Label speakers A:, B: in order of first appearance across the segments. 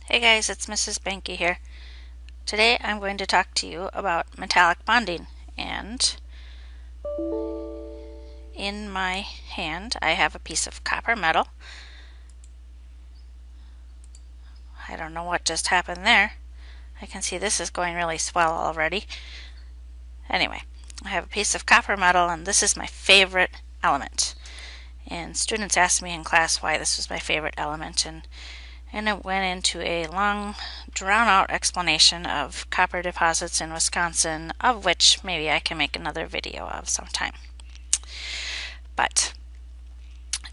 A: Hey guys, it's Mrs. Banky here. Today I'm going to talk to you about metallic bonding, and in my hand I have a piece of copper metal. I don't know what just happened there. I can see this is going really swell already. Anyway, I have a piece of copper metal and this is my favorite element. And students asked me in class why this was my favorite element, and it went into a long, drawn-out explanation of copper deposits in Wisconsin, of which maybe I can make another video of sometime. But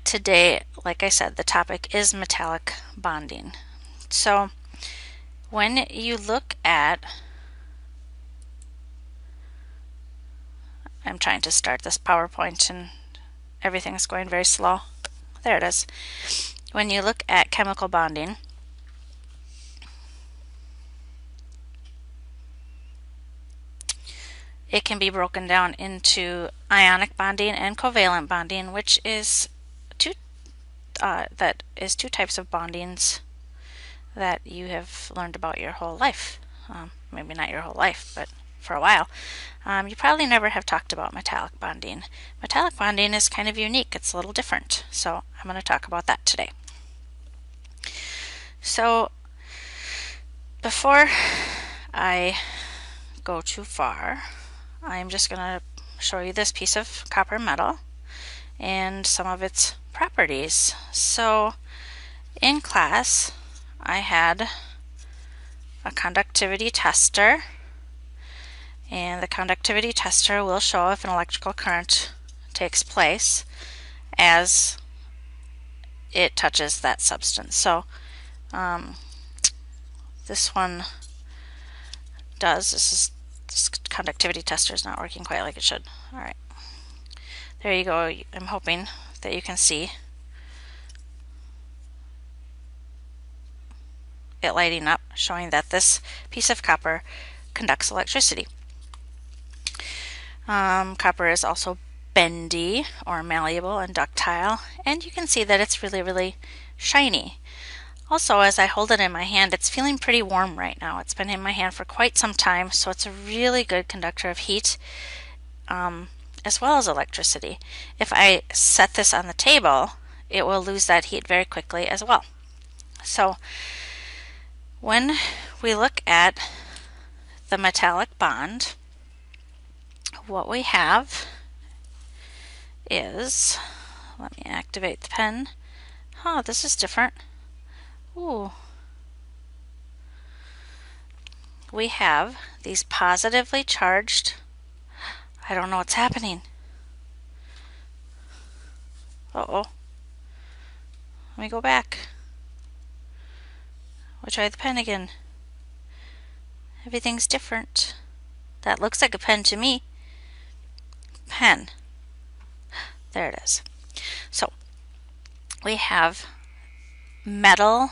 A: today, like I said, the topic is metallic bonding. So when you look at, I'm trying to start this PowerPoint and everything's going very slow. There it is. When you look at chemical bonding, it can be broken down into ionic bonding and covalent bonding, which is two types of bondings that you have learned about your whole life. Maybe not your whole life, but for a while. You probably never have talked about metallic bonding. Metallic bonding is kind of unique. It's a little different. So I'm going to talk about that today. So before I go too far, I'm just going to show you this piece of copper metal and some of its properties. So in class, I had a conductivity tester, and the conductivity tester will show if an electrical current takes place as it touches that substance. So this one does. This conductivity tester is not working quite like it should. Alright, there you go. I'm hoping that you can see it lighting up, showing that this piece of copper conducts electricity. Copper is also bendy or malleable and ductile, and you can see that it's really shiny. Also, as I hold it in my hand, it's feeling pretty warm right now. It's been in my hand for quite some time, so it's a really good conductor of heat as well as electricity. If I set this on the table, it will lose that heat very quickly as well. So when we look at the metallic bond, what we have is, let me activate the pen. Oh, this is different. Ooh. We have these positively charged, I don't know what's happening. Uh-oh. Let me go back. We'll try the pen again. Everything's different. That looks like a pen to me. Pen. There it is. So we have metal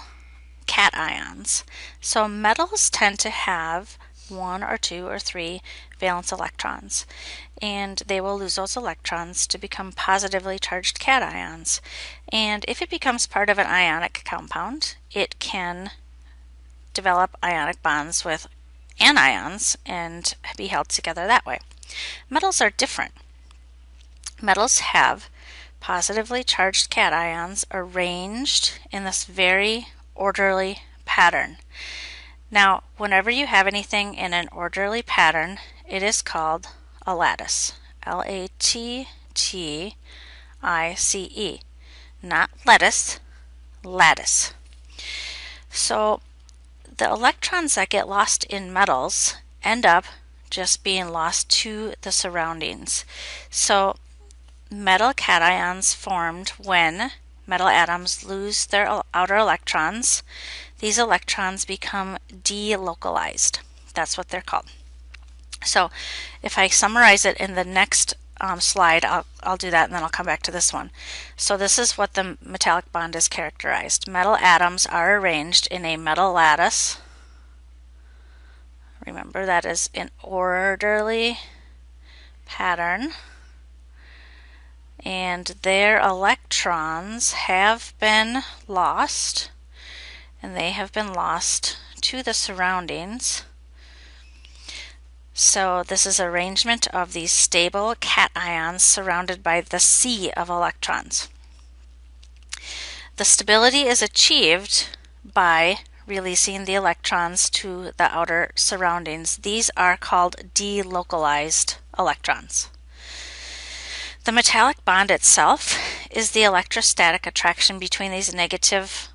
A: cations. So metals tend to have 1 or 2 or 3 valence electrons, and they will lose those electrons to become positively charged cations. And if it becomes part of an ionic compound, it can develop ionic bonds with anions and be held together that way. Metals are different. Metals have positively charged cations arranged in this very orderly pattern. Now, whenever you have anything in an orderly pattern, it is called a lattice. Lattice. Not lettuce, lattice. So the electrons that get lost in metals end up just being lost to the surroundings. So metal cations formed when metal atoms lose their outer electrons. These electrons become delocalized. That's what they're called. So if I summarize it in the next slide, I'll do that and then I'll come back to this one. So this is what the metallic bond is characterized. Metal atoms are arranged in a metal lattice. Remember, that is an orderly pattern. And their electrons have been lost, and they have been lost to the surroundings. So this is arrangement of these stable cations surrounded by the sea of electrons. The stability is achieved by releasing the electrons to the outer surroundings. These are called delocalized electrons. The metallic bond itself is the electrostatic attraction between these negative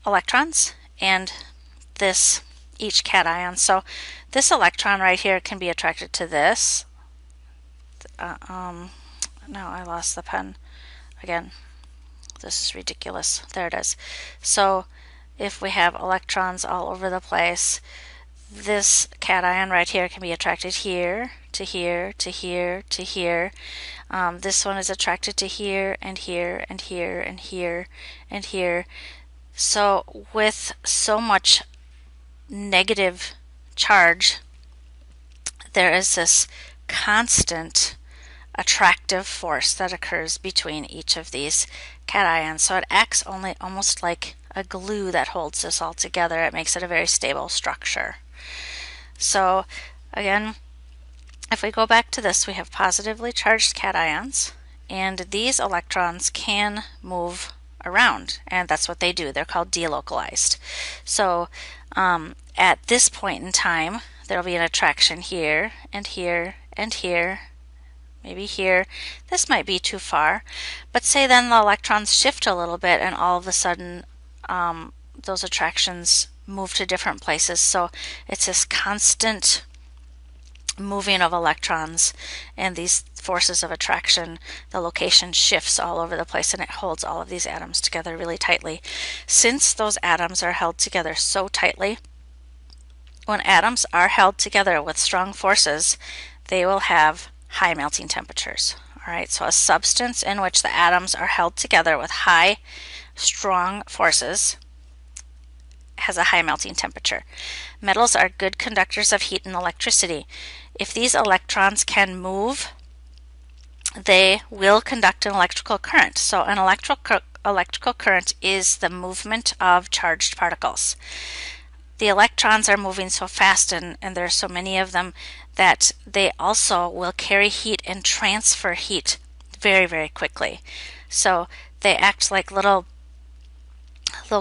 A: electrons and each cation. So this electron right here can be attracted to this. No, I lost the pen again. This is ridiculous. There it is. So if we have electrons all over the place, this cation right here can be attracted here, to here, to here, to here. This one is attracted to here, and here, and here, and here, and here. So with so much negative charge, there is this constant attractive force that occurs between each of these cations. So it acts almost like a glue that holds this all together. It makes it a very stable structure. So again, if we go back to this, we have positively charged cations, and these electrons can move around, and that's what they do. They're called delocalized. So at this point in time, there'll be an attraction here, and here, and here, maybe here. This might be too far, but say then the electrons shift a little bit, and all of a sudden those attractions move to different places. So it's this constant moving of electrons and these forces of attraction. The location shifts all over the place, and it holds all of these atoms together really tightly. Since those atoms are held together so tightly, when atoms are held together with strong forces, they will have high melting temperatures. All right, so a substance in which the atoms are held together with high, strong forces has a high melting temperature. Metals are good conductors of heat and electricity. If these electrons can move, they will conduct an electrical current. So an electrical current is the movement of charged particles. The electrons are moving so fast, and there are so many of them, that they also will carry heat and transfer heat very, very quickly. So they act like little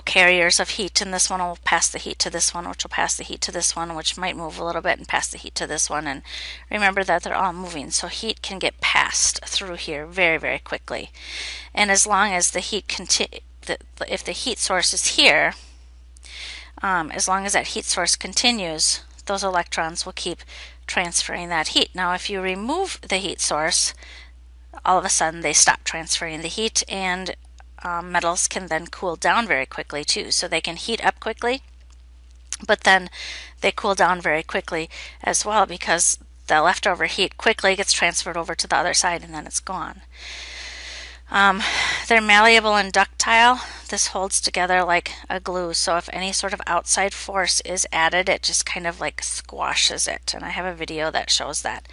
A: carriers of heat, and this one will pass the heat to this one, which will pass the heat to this one, which might move a little bit and pass the heat to this one. And remember that they're all moving, so heat can get passed through here very, very quickly. And as long as the heat if the heat source is here, as long as that heat source continues, those electrons will keep transferring that heat. Now, if you remove the heat source, all of a sudden they stop transferring the heat, and metals can then cool down very quickly too. So they can heat up quickly, but then they cool down very quickly as well, because the leftover heat quickly gets transferred over to the other side, and then it's gone. They're malleable and ductile. This holds together like a glue, so if any sort of outside force is added, it just kind of like squashes it, and I have a video that shows that.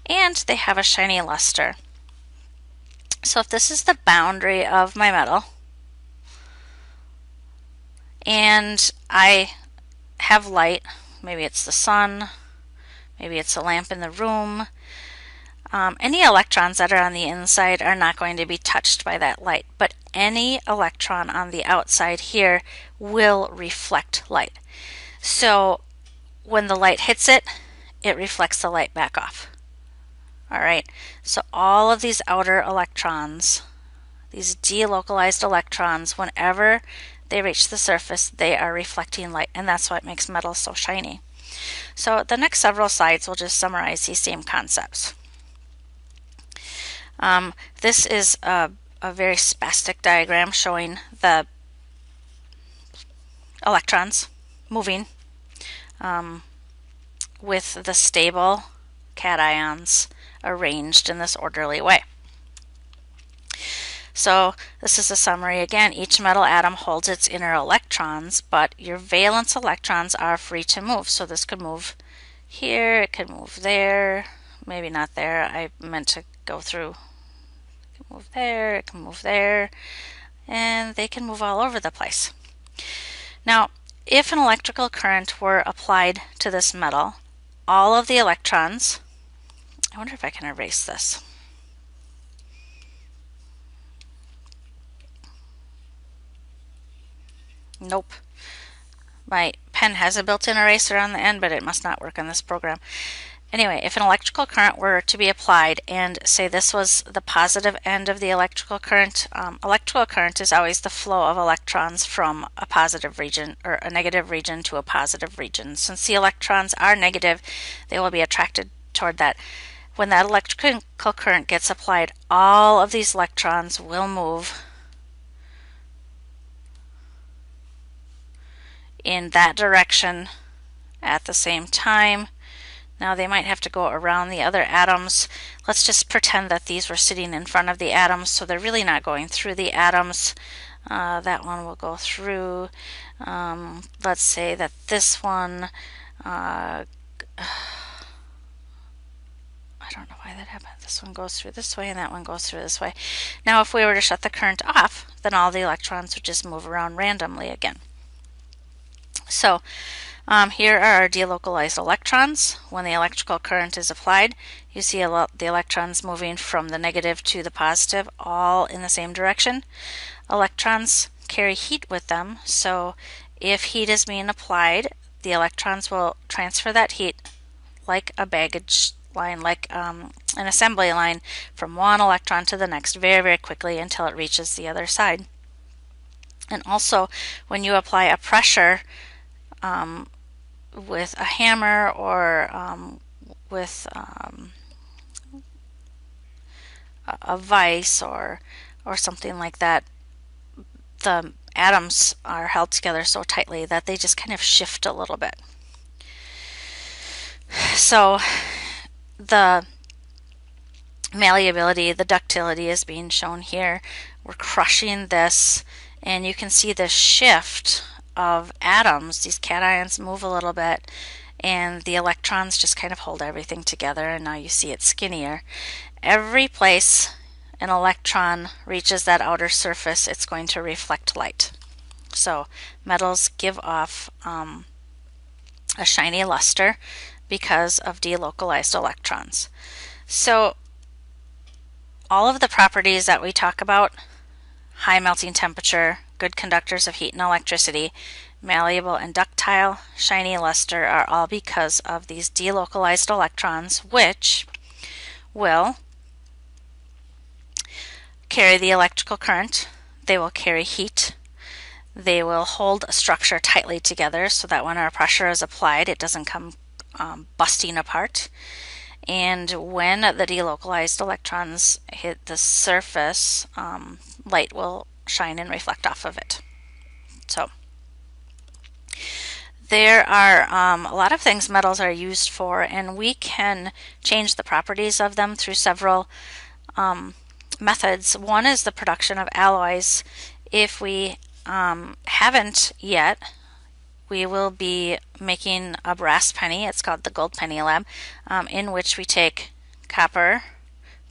A: And they have a shiny luster. So if this is the boundary of my metal, and I have light, maybe it's the sun, maybe it's a lamp in the room, any electrons that are on the inside are not going to be touched by that light, but any electron on the outside here will reflect light. So when the light hits it, it reflects the light back off. All right, so all of these outer electrons, these delocalized electrons, whenever they reach the surface, they are reflecting light, and that's what makes metal so shiny. So the next several slides will just summarize these same concepts. This is a very spastic diagram showing the electrons moving with the stable cations arranged in this orderly way. So this is a summary again. Each metal atom holds its inner electrons, but your valence electrons are free to move. So this could move here, it could move there, maybe not there. I meant to go through. It can move there, it can move there, and they can move all over the place. Now, if an electrical current were applied to this metal, all of the electrons, I wonder if I can erase this. Nope. My pen has a built-in eraser on the end, but it must not work on this program. Anyway, if an electrical current were to be applied, and say this was the positive end of the electrical current is always the flow of electrons from a positive region or a negative region to a positive region. Since the electrons are negative, they will be attracted toward that. When that electrical current gets applied, all of these electrons will move in that direction at the same time. Now they might have to go around the other atoms. Let's just pretend that these were sitting in front of the atoms, so they're really not going through the atoms. That one will go through. Let's say that this one, I don't know why that happened. This one goes through this way and that one goes through this way. Now if we were to shut the current off, then all the electrons would just move around randomly again. So here are our delocalized electrons. When the electrical current is applied, you see the electrons moving from the negative to the positive, all in the same direction. Electrons carry heat with them, so if heat is being applied, the electrons will transfer that heat like a baggage line, like an assembly line, from one electron to the next very, very quickly until it reaches the other side. And also, when you apply a pressure with a hammer or with a vise or something like that, the atoms are held together so tightly that they just kind of shift a little bit. So the malleability, the ductility is being shown here. We're crushing this, and you can see the shift of atoms. These cations move a little bit, and the electrons just kind of hold everything together, and now you see it skinnier. Every place an electron reaches that outer surface, it's going to reflect light. So metals give off a shiny luster because of delocalized electrons. So all of the properties that we talk about, high melting temperature, good conductors of heat and electricity, malleable and ductile, shiny luster, are all because of these delocalized electrons, which will carry the electrical current, they will carry heat, they will hold a structure tightly together so that when our pressure is applied, it doesn't come busting apart. And when the delocalized electrons hit the surface, light will shine and reflect off of it. So there are a lot of things metals are used for, and we can change the properties of them through several methods. One is the production of alloys. If we haven't yet, we will be making a brass penny. It's called the Gold Penny Lab, in which we take copper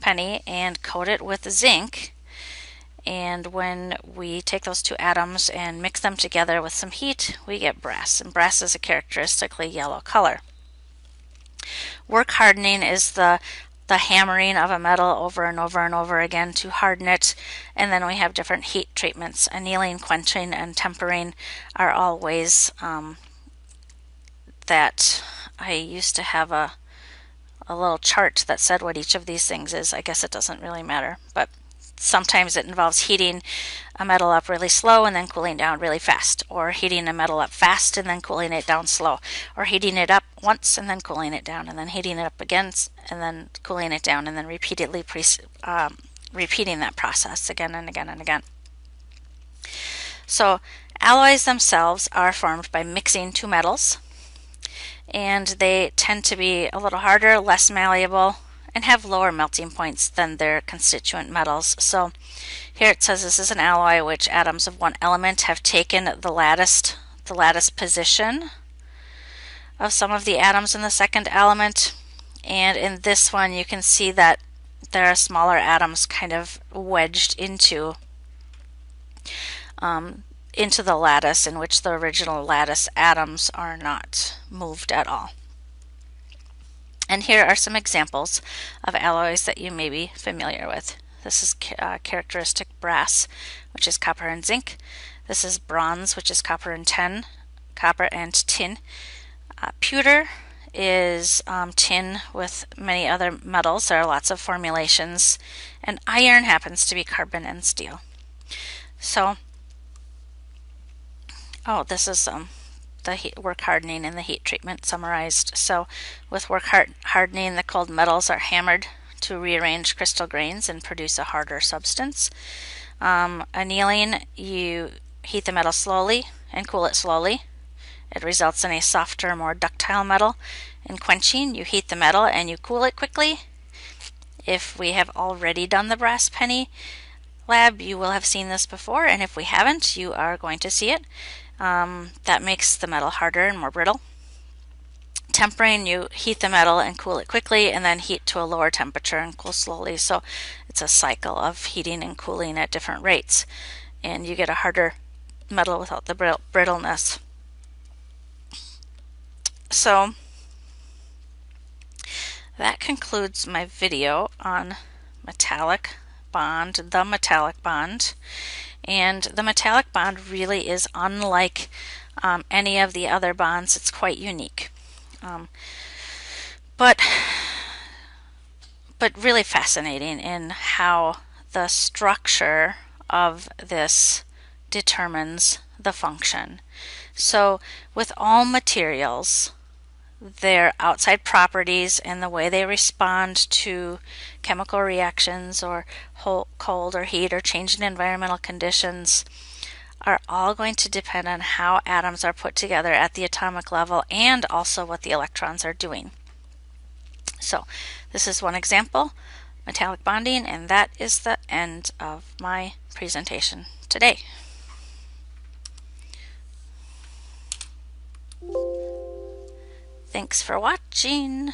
A: penny and coat it with zinc. And when we take those two atoms and mix them together with some heat, we get brass. And brass is a characteristically yellow color. Work hardening is the hammering of a metal over and over and over again to harden it. And then we have different heat treatments. Annealing, quenching, and tempering are all ways that I used to have a little chart that said what each of these things is. I guess it doesn't really matter, but sometimes it involves heating a metal up really slow and then cooling down really fast, or heating a metal up fast and then cooling it down slow, or heating it up once and then cooling it down and then heating it up again and then cooling it down, and then repeatedly repeating that process again and again and again. So alloys themselves are formed by mixing two metals, and they tend to be a little harder, less malleable, and have lower melting points than their constituent metals. So here it says this is an alloy which atoms of one element have taken the lattice position of some of the atoms in the second element. And in this one you can see that there are smaller atoms kind of wedged into into the lattice, in which the original lattice atoms are not moved at all. And here are some examples of alloys that you may be familiar with. This is characteristic brass, which is copper and zinc. This is bronze, which is copper and tin. Pewter is tin with many other metals. There are lots of formulations. And iron happens to be carbon and steel. So, this is the work hardening and the heat treatment summarized. So with work hardening, the cold metals are hammered to rearrange crystal grains and produce a harder substance. Annealing, you heat the metal slowly and cool it slowly. It results in a softer, more ductile metal. In quenching, you heat the metal and you cool it quickly. If we have already done the brass penny lab, you will have seen this before, and if we haven't, you are going to see it. That makes the metal harder and more brittle. Tempering, you heat the metal and cool it quickly, and then heat to a lower temperature and cool slowly. So it's a cycle of heating and cooling at different rates, and you get a harder metal without the brittleness. So that concludes my video on metallic bond, the metallic bond. And the metallic bond really is unlike any of the other bonds. It's quite unique. But really fascinating in how the structure of this determines the function. So with all materials, their outside properties and the way they respond to chemical reactions or cold or heat or change in environmental conditions are all going to depend on how atoms are put together at the atomic level and also what the electrons are doing. So this is one example, metallic bonding, and that is the end of my presentation today. Thanks for watching.